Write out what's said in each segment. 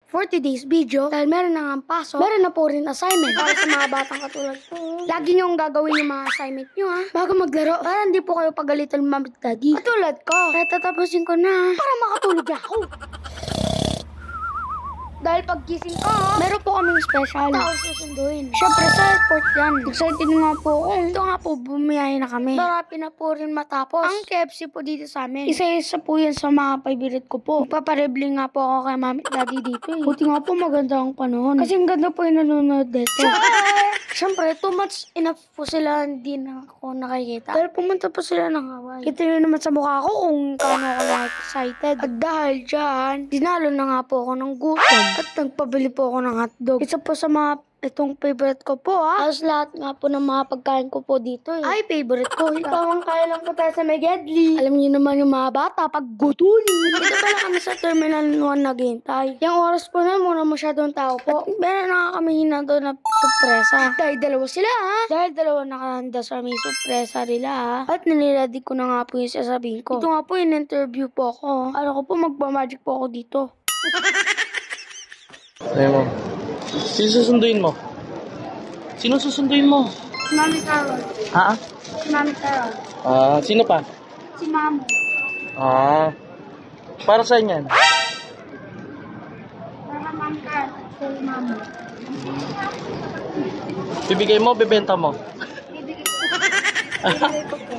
for today's video, dahil meron na nga pasok, meron na po rin assignment para sa mga batang katulad ko. Lagi nyo gagawin yung mga assignment nyo bago maglaro, para hindi po kayo pagalitan ng mami at daddy. Katulad ko, kaya tatapusin ko na para makatulog na ako. Dahil paggising ko, meron po kaming special tao susunduin. Siyempre sa airport yan. Excited nga po ako. Ito nga po, bumiyahe na kami. Marami na po rin matapos. Ang KFC po dito sa amin. Isa-isa po yan sa mga favorite ko po. Magpaparebling nga po ako kay mami at daddy dito Buti nga po maganda ang panahon. Kasi ang ganda po yung nanonood dito. Siyempre, too much enough po sila, hindi na ako nakikita. Dahil pumunta po sila ng Hawaii. Kita nyo naman sa mukha ko kung kano ako excited. At dahil dyan, dinalo na nga po ako ng gutom. At nagpabili po ako ng hotdog. Isa po sa mga itong favorite ko po Tapos lahat nga po ng mga pagkain ko po dito ay favorite ko. Ipawang kaya lang po tayo sa Megedli. Alam niyo naman yung mga bata pag gutuli. Dito pala kami sa Terminal 1 naghihintay. Yung oras po na muna masyadong tao po. At meron na kami hinando na sorpresa. Dahil dalawa sila Dahil dalawa nakahanda sa may sorpresa nila At niliredy ko na nga po yung sasabihin ko. Ito nga po yung interview po ako. Ano ko po magmamagic po ako dito. Ayaw mo. Sino susunduin mo? Sino susunduin mo? Si Mami Carol. Ha? Si Mami Carol. Sino pa? Si Mamo. Para saan yan? Para Mami Carol at si Mamo. Bibigay mo, bibenta mo? Bibigay ko po.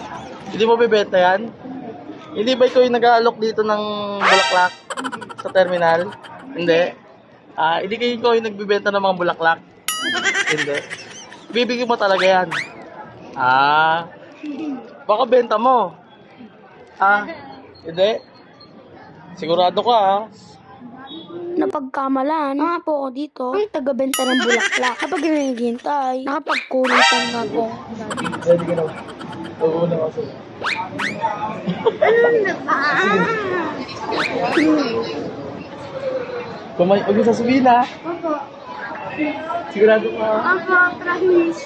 Hindi mo bibenta yan? Hindi ba ikaw yung nag-aalok dito ng bulaklak sa terminal? Hindi? Hindi kayo ikaw yung nagbibenta ng mga bulaklak? Hindi. Bibigyan mo talaga yan? Baka benta mo? Hindi? Sigurado ka Napagkamalan nga po ako dito ang taga-benta ng bulaklak. Kapag naghihintay, nakapagkulitan nga po. Ready ka na. Oo na kasi. Ano na ba? Huwag mo sasabihin Opo. Sigurado ka. Opo, promise.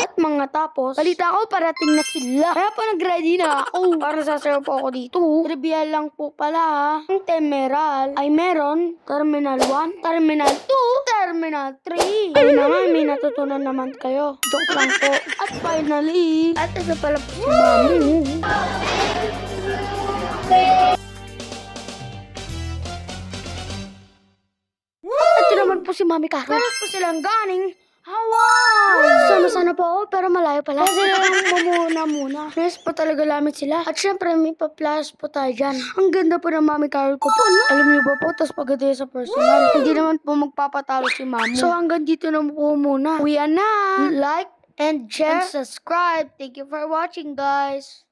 At mga tapos, balita ko parating na sila. Kaya po nag-ready na ako para sasayaw po ako dito. Trivia lang po pala ang Temeral ay meron Terminal 1, Terminal 2, Terminal 3. Ayun na nga, may natutunan naman kayo. Joke lang po. At finally, at isa pala po si Mami. Ito naman po si Mami Carol. Paras po silang ganing Hawaii! Sana po ako, pero malayo pala. Kasi lang muna. Nice po talaga lamit sila. At syempre, may pa-plus po tayo dyan. Ang ganda po ng Mami Carol ko po, no? Alam niyo ba po, tas pagdating sa personal, hindi naman po magpapatalo si Mami. So, hanggang dito na po muna. Uwi na! Like and share and subscribe. Thank you for watching, guys.